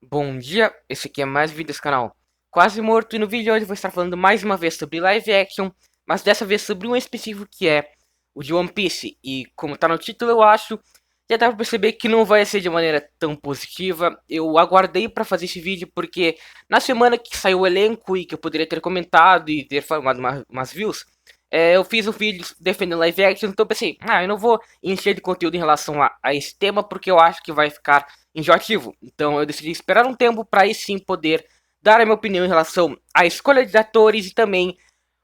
Bom dia, esse aqui é mais um vídeo desse canal Quase Morto, e no vídeo de hoje eu vou estar falando mais uma vez sobre live action, mas dessa vez sobre um específico que é o de One Piece. E como tá no título, eu acho, já dá pra perceber que não vai ser de maneira tão positiva. Eu aguardei pra fazer esse vídeo porque na semana que saiu o elenco e que eu poderia ter comentado e ter formado umas views, eu fiz um vídeo defendendo live action, então eu pensei, eu não vou encher de conteúdo em relação a esse tema porque eu acho que vai ficar enjoativo. Então eu decidi esperar um tempo para aí sim poder dar a minha opinião em relação à escolha de atores e também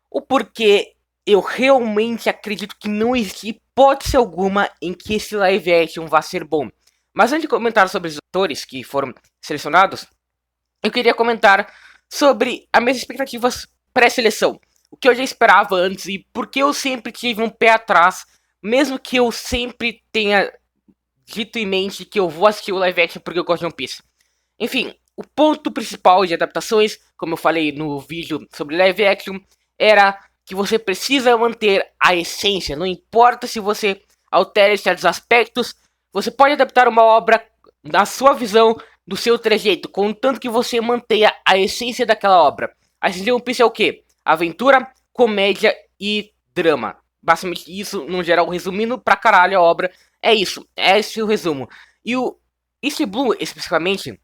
o porquê eu realmente acredito que não existe hipótese alguma em que esse live action vá ser bom. Mas antes de comentar sobre os atores que foram selecionados, eu queria comentar sobre as minhas expectativas pré-seleção. O que eu já esperava antes e porque eu sempre tive um pé atrás, mesmo que eu sempre tenha dito em mente que eu vou assistir o live action porque eu gosto de One Piece. Enfim, o ponto principal de adaptações, como eu falei no vídeo sobre live action, era que você precisa manter a essência. Não importa se você altera certos aspectos, você pode adaptar uma obra na sua visão, do seu trejeito, contanto que você mantenha a essência daquela obra. A essência de One Piece é o quê? Aventura, comédia e drama. Basicamente isso, no geral, resumindo pra caralho a obra, é isso. É esse o resumo. E o East Blue, especificamente,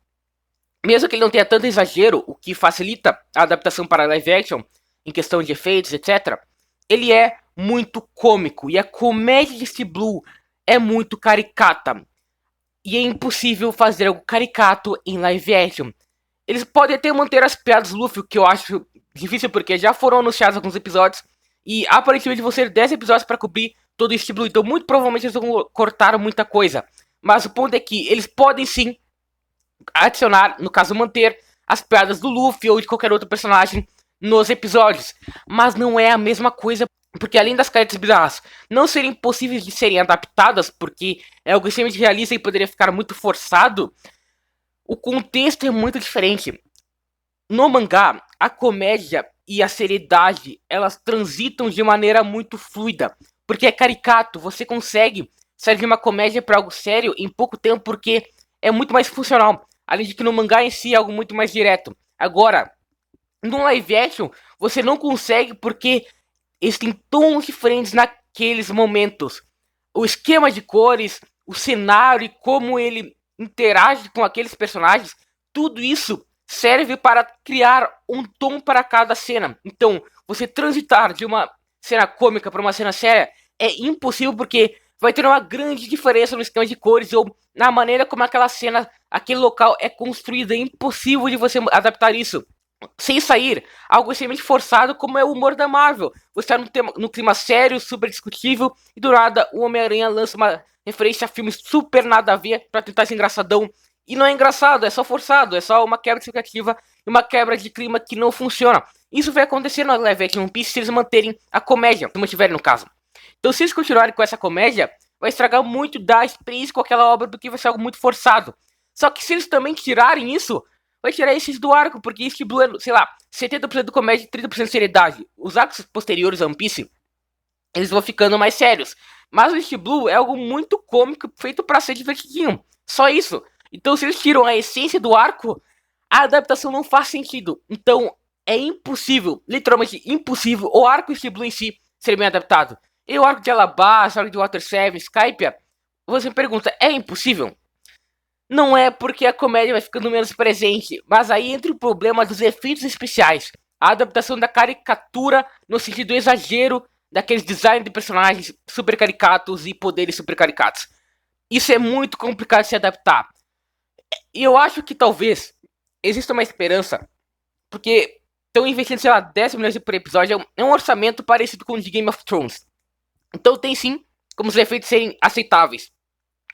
mesmo que ele não tenha tanto exagero, o que facilita a adaptação para live action, em questão de efeitos, etc., ele é muito cômico. E a comédia de East Blue é muito caricata. E é impossível fazer algo caricato em live action. Eles podem até manter as piadas do Luffy, o que eu acho difícil porque já foram anunciados alguns episódios. E aparentemente vão ser 10 episódios para cobrir todo esse Blue. Então muito provavelmente eles vão cortar muita coisa. Mas o ponto é que eles podem sim adicionar, no caso manter, as piadas do Luffy ou de qualquer outro personagem nos episódios. Mas não é a mesma coisa, porque além das caretas bizarras não serem possíveis de serem adaptadas, porque é algo extremamente realista e poderia ficar muito forçado, o contexto é muito diferente. No mangá, a comédia e a seriedade, elas transitam de maneira muito fluida, porque é caricato, você consegue sair de uma comédia para algo sério em pouco tempo, porque é muito mais funcional. Além de que no mangá em si é algo muito mais direto. Agora, no live action, você não consegue porque existem tons diferentes naqueles momentos. O esquema de cores, o cenário e como ele interage com aqueles personagens, tudo isso serve para criar um tom para cada cena. Então, você transitar de uma cena cômica para uma cena séria é impossível porque vai ter uma grande diferença no esquema de cores ou na maneira como aquela cena, aquele local é construído. É impossível de você adaptar isso sem sair algo extremamente forçado, como é o humor da Marvel. Você está no clima sério, super discutível, e do nada o Homem-Aranha lança uma referência a filmes super nada a ver para tentar ser engraçadão. E não é engraçado, é só forçado, é só uma quebra de expectativa e uma quebra de clima que não funciona. Isso vai acontecer no live action One Piece se eles manterem a comédia, se mantiverem no caso. Então, se eles continuarem com essa comédia, vai estragar muito da experiência com aquela obra, porque vai ser algo muito forçado. Só que se eles também tirarem isso, vai tirar esses do arco, porque East Blue é, sei lá, 70% comédia e 30% seriedade. Os arcos posteriores a One Piece, eles vão ficando mais sérios. Mas o East Blue é algo muito cômico, feito para ser divertidinho. Só isso. Então, se eles tiram a essência do arco, a adaptação não faz sentido. Então, é impossível, literalmente impossível, o arco East Blue em si ser bem adaptado. E o arco de Alabasta, o arco de Water 7, Skypiea, você me pergunta, é impossível? Não é porque a comédia vai ficando menos presente, mas aí entra o problema dos efeitos especiais. A adaptação da caricatura no sentido do exagero daqueles designs de personagens super caricatos e poderes super caricatos. Isso é muito complicado de se adaptar. E eu acho que talvez exista uma esperança, porque estão investindo, sei lá, 10 milhões por episódio. É um orçamento parecido com o de Game of Thrones. Então tem sim como os efeitos serem aceitáveis.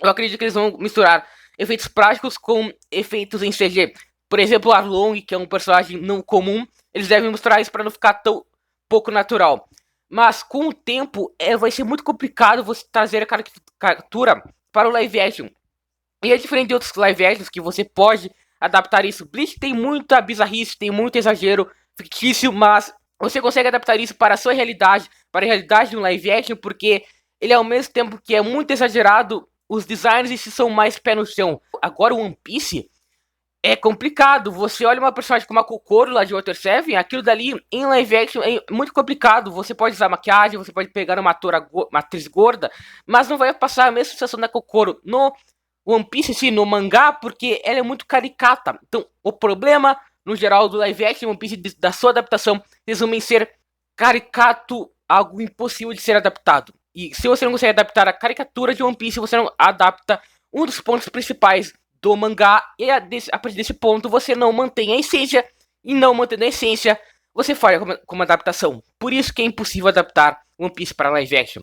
Eu acredito que eles vão misturar efeitos práticos com efeitos em CG. Por exemplo, o Arlong, que é um personagem não comum, eles devem mostrar isso para não ficar tão pouco natural. Mas com o tempo, vai ser muito complicado você trazer a caricatura para o live action. E é diferente de outros live actions que você pode adaptar isso. Bleach tem muita bizarrice, tem muito exagero fictício, mas você consegue adaptar isso para a sua realidade, para a realidade de um live action, porque ele ao mesmo tempo que é muito exagerado, os designs em si são mais pé no chão. Agora o One Piece, é complicado. Você olha uma personagem como a Kokoro lá de Water 7, aquilo dali em live action é muito complicado. Você pode usar maquiagem, você pode pegar uma atriz gorda, mas não vai passar a mesma sensação da Kokoro no One Piece, sim, no mangá, porque ela é muito caricata. Então, o problema, no geral, do live action One Piece, da sua adaptação, resume em ser caricato, algo impossível de ser adaptado. E se você não consegue adaptar a caricatura de One Piece, você não adapta um dos pontos principais do mangá, e a partir desse ponto você não mantém a essência, e não mantendo a essência, você falha como adaptação. Por isso que é impossível adaptar One Piece para live action.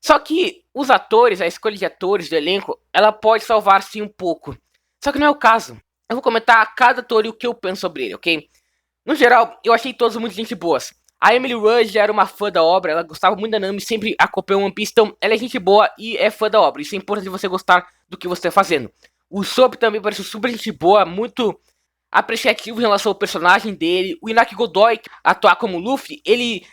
Só que os atores, a escolha de atores do elenco, ela pode salvar sim um pouco. Só que não é o caso. Eu vou comentar cada ator e o que eu penso sobre ele, ok? No geral, eu achei todos muito gente boas. A Emily Rudd já era uma fã da obra, ela gostava muito da Nami, sempre acompanhou One Piece, então ela é gente boa e é fã da obra. Isso é importante você gostar do que você está fazendo. O Sop também parece super gente boa, muito apreciativo em relação ao personagem dele. O Inaki Godoy, atuar como Luffy, ele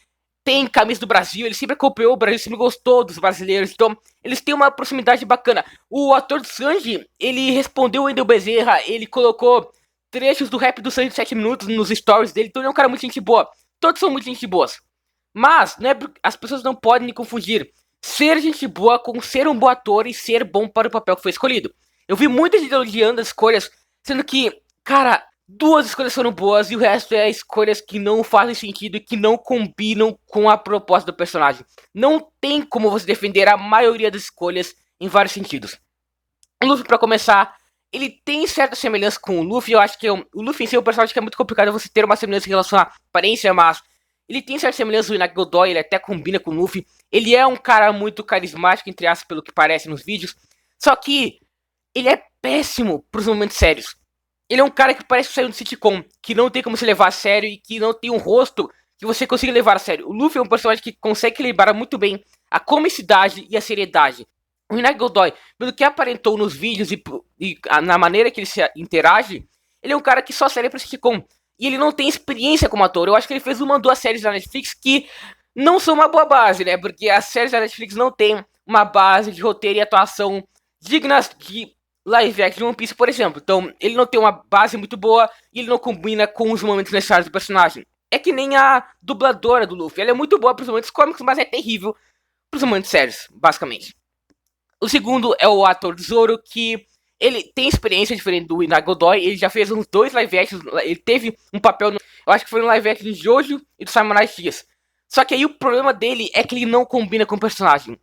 tem camisa do Brasil, ele sempre acompanhou o Brasil, sempre gostou dos brasileiros, então eles têm uma proximidade bacana. O ator do Sanji, ele respondeu o Wendel Bezerra, ele colocou trechos do rap do Sanji de 7 minutos nos stories dele, então ele é um cara muito gente boa. Todos são muito gente boas. Mas, né, as pessoas não podem confundir ser gente boa com ser um bom ator e ser bom para o papel que foi escolhido. Eu vi muita gente elogiando as escolhas, sendo que, cara, 2 escolhas foram boas e o resto é escolhas que não fazem sentido e que não combinam com a proposta do personagem. Não tem como você defender a maioria das escolhas em vários sentidos. O Luffy, pra começar, ele tem certa semelhança com o Luffy. Eu acho que o Luffy em si é um personagem que é muito complicado você ter uma semelhança em relação à aparência, mas ele tem certa semelhança com o Inaki Godoy, ele até combina com o Luffy. Ele é um cara muito carismático, entre aspas, pelo que parece nos vídeos. Só que ele é péssimo pros momentos sérios. Ele é um cara que parece sair de sitcom, que não tem como se levar a sério e que não tem um rosto que você consiga levar a sério. O Luffy é um personagem que consegue equilibrar muito bem a comicidade e a seriedade. O Inaki Godoy, pelo que aparentou nos vídeos e na maneira que ele se interage, ele é um cara que só serve pra sitcom. E ele não tem experiência como ator. Eu acho que ele fez 1 ou 2 séries da Netflix que não são uma boa base, né? Porque as séries da Netflix não tem uma base de roteiro e atuação dignas de live action de One Piece, por exemplo. Então, ele não tem uma base muito boa e ele não combina com os momentos necessários do personagem. É que nem a dubladora do Luffy. Ela é muito boa pros momentos cômicos, mas é terrível pros momentos sérios, basicamente. O segundo é o ator do Zoro, que ele tem experiência diferente do Inaki Godoy. Ele já fez uns 2 live actions. Ele teve um papel, eu acho que foi no live action de Jojo e do Samurai X. Só que aí o problema dele é que ele não combina com o personagem.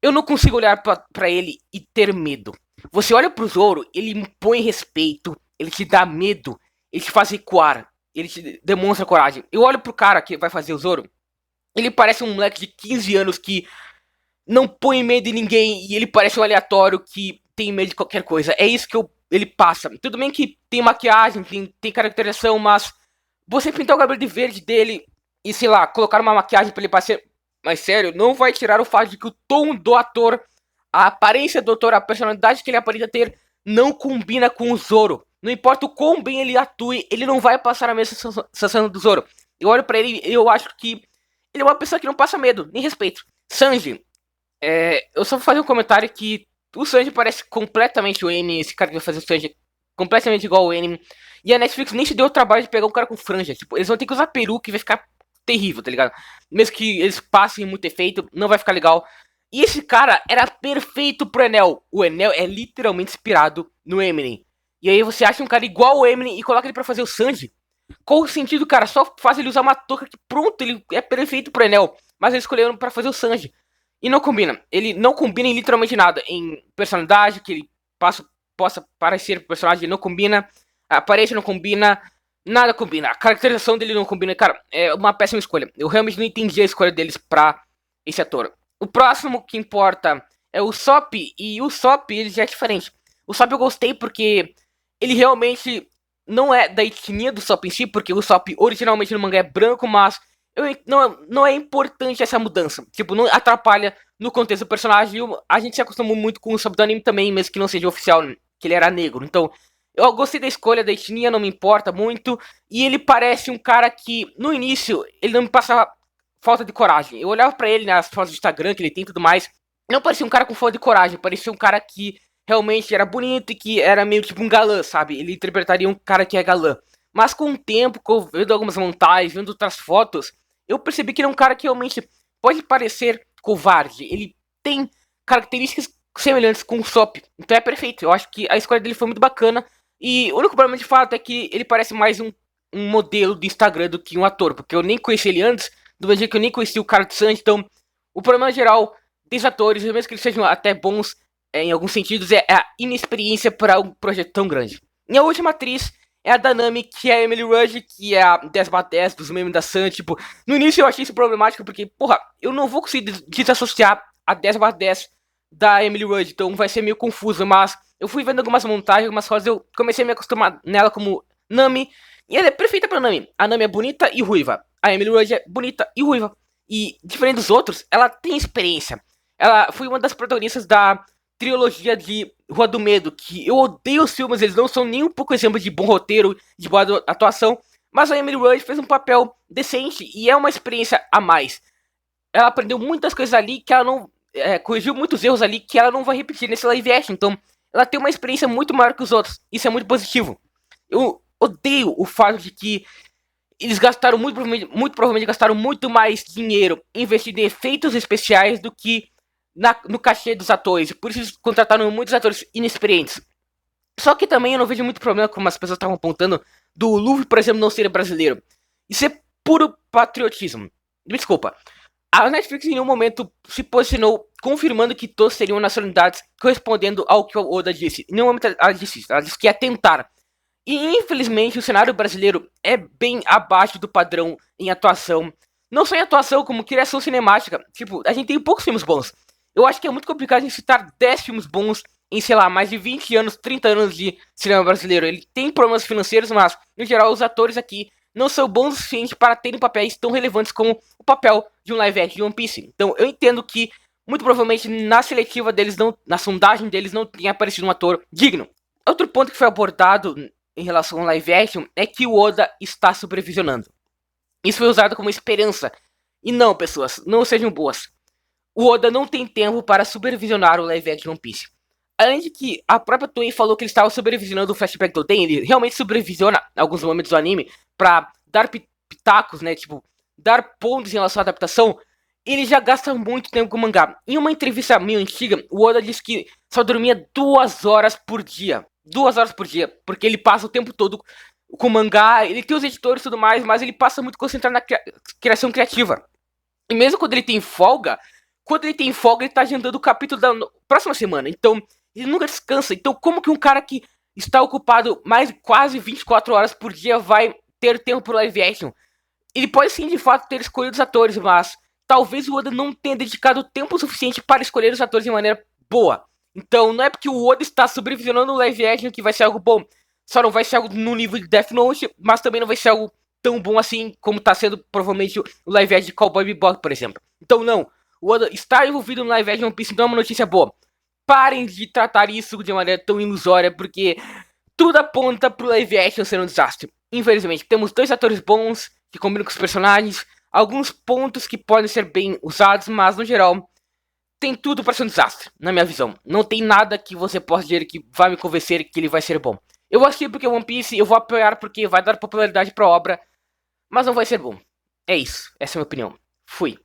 Eu não consigo olhar pra ele e ter medo. Você olha pro Zoro, ele impõe respeito, ele te dá medo, ele te faz recuar, ele te demonstra coragem. Eu olho pro cara que vai fazer o Zoro, ele parece um moleque de 15 anos que não põe medo em ninguém e ele parece um aleatório que tem medo de qualquer coisa. É isso que ele passa. Tudo bem que tem maquiagem, tem caracterização, mas você pintar o cabelo de verde dele e, sei lá, colocar uma maquiagem pra ele parecer mais sério, não vai tirar o fato de que o tom do ator, a aparência do ator, a personalidade que ele aparenta ter, não combina com o Zoro. Não importa o quão bem ele atue, ele não vai passar a mesma sensação do Zoro. Eu olho pra ele e eu acho que ele é uma pessoa que não passa medo, nem respeito. Sanji, eu só vou fazer um comentário que o Sanji parece completamente o N, esse cara que vai fazer o Sanji completamente igual o N. E a Netflix nem se deu o trabalho de pegar um cara com franja. Tipo, eles vão ter que usar peruca e vai ficar terrível, tá ligado? Mesmo que eles passem muito efeito, não vai ficar legal. E esse cara era perfeito pro Enel. O Enel é literalmente inspirado no Eminem. E aí você acha um cara igual o Eminem e coloca ele pra fazer o Sanji. Qual o sentido, cara? Só faz ele usar uma touca que pronto, ele é perfeito pro Enel. Mas eles escolheram pra fazer o Sanji. E não combina. Ele não combina em literalmente nada. Em personalidade, que ele possa parecer personagem, não combina. A aparência não combina. Nada combina. A caracterização dele não combina. Cara, é uma péssima escolha. Eu realmente não entendi a escolha deles pra esse ator. O próximo que importa é o Sop. E o Sop, ele já é diferente. O Sop eu gostei porque ele realmente não é da etnia do Sop em si. Porque o Sop originalmente no mangá é branco, mas não é importante essa mudança. Tipo, não atrapalha no contexto do personagem. A gente se acostumou muito com o Sop do anime também, mesmo que não seja oficial, que ele era negro. Então, eu gostei da escolha da etnia, não me importa muito. E ele parece um cara que, no início, ele não me passava falta de coragem. Eu olhava pra ele nas fotos do Instagram que ele tem e tudo mais. Não parecia um cara com falta de coragem. Parecia um cara que realmente era bonito e que era meio tipo um galã, sabe? Ele interpretaria um cara que é galã. Mas com o tempo, vendo algumas montagens, vendo outras fotos, eu percebi que ele é um cara que realmente pode parecer covarde. Ele tem características semelhantes com o Sop. Então é perfeito. Eu acho que a escolha dele foi muito bacana. E o único problema de fato é que ele parece mais um modelo do Instagram do que um ator. Porque eu nem conheci ele antes, do mesmo jeito que eu nem conheci o cara de Sanji. Então, o problema geral dos atores, mesmo que eles sejam até bons em alguns sentidos, é a inexperiência para um projeto tão grande. E a última atriz é a Danami, que é a Emily Rudd, que é a 10/10 dos memes da Sun. Tipo, no início eu achei isso problemático, porque, porra, eu não vou conseguir desassociar a 10/10 da Emily Rudd, então vai ser meio confuso, mas eu fui vendo algumas montagens, algumas coisas, eu comecei a me acostumar nela como Nami, e ela é perfeita pra Nami. A Nami é bonita e ruiva, a Emily Rudd é bonita e ruiva, e diferente dos outros, ela tem experiência. Ela foi uma das protagonistas da trilogia de Rua do Medo, que eu odeio os filmes, eles não são nem um pouco exemplo de bom roteiro, de boa atuação, mas a Emily Rudd fez um papel decente e é uma experiência a mais. Ela aprendeu muitas coisas ali que ela não. Corrigiu muitos erros ali que ela não vai repetir nesse live action. Então, ela tem uma experiência muito maior que os outros. Isso é muito positivo. Eu odeio o fato de que eles gastaram muito provavelmente gastaram muito mais dinheiro investindo em efeitos especiais do que no cachê dos atores. Por isso eles contrataram muitos atores inexperientes. Só que também eu não vejo muito problema, como as pessoas estavam apontando, do Luffy, por exemplo, não ser brasileiro. Isso é puro patriotismo. Desculpa. A Netflix em nenhum momento se posicionou confirmando que todos seriam nacionalidades correspondendo ao que o Oda disse. Em nenhum momento ela disse isso. Ela disse que ia tentar. E infelizmente o cenário brasileiro é bem abaixo do padrão em atuação. Não só em atuação, como criação cinemática. Tipo, a gente tem poucos filmes bons. Eu acho que é muito complicado a gente citar 10 filmes bons em, sei lá, mais de 20 anos, 30 anos de cinema brasileiro. Ele tem problemas financeiros, mas, no geral, os atores aqui não são bons o suficiente para terem papéis tão relevantes como o papel de um live action de One Piece. Então, eu entendo que, muito provavelmente, na seletiva deles, na sondagem deles, não tenha aparecido um ator digno. Outro ponto que foi abordado em relação ao live action é que o Oda está supervisionando. Isso foi usado como esperança. E não, pessoas, não sejam boas. O Oda não tem tempo para supervisionar o live action de One Piece. Além de que a própria Toei falou que ele estava supervisionando o flashback do Oden, ele realmente supervisiona alguns momentos do anime pra dar pitacos, né, tipo, dar pontos em relação à adaptação. Ele já gasta muito tempo com o mangá. Em uma entrevista meio antiga, o Oda disse que só dormia 2 horas por dia. 2 horas por dia, porque ele passa o tempo todo com o mangá, ele tem os editores e tudo mais, mas ele passa muito concentrado na criação criativa. E mesmo quando ele tem folga, ele tá agendando o capítulo da próxima semana. Então, ele nunca descansa. Então, como que um cara que está ocupado mais quase 24 horas por dia vai ter tempo pro live action? Ele pode sim, de fato, ter escolhido os atores, mas talvez o Oda não tenha dedicado tempo suficiente para escolher os atores de maneira boa. Então, não é porque o Oda está supervisionando o live action que vai ser algo bom. Só não vai ser algo no nível de Death Note, mas também não vai ser algo tão bom assim como está sendo provavelmente o live action de Cowboy Bebop, por exemplo. Então, não. O Oda está envolvido no live action One Piece não é uma notícia boa. Parem de tratar isso de maneira tão ilusória, porque tudo aponta pro live action ser um desastre. Infelizmente, temos 2 atores bons que combinam com os personagens, alguns pontos que podem ser bem usados, mas no geral tem tudo para ser um desastre, na minha visão. Não tem nada que você possa dizer que vai me convencer que ele vai ser bom. Eu vou assistir porque One Piece, eu vou apoiar porque vai dar popularidade pra obra, mas não vai ser bom. É isso, essa é a minha opinião. Fui.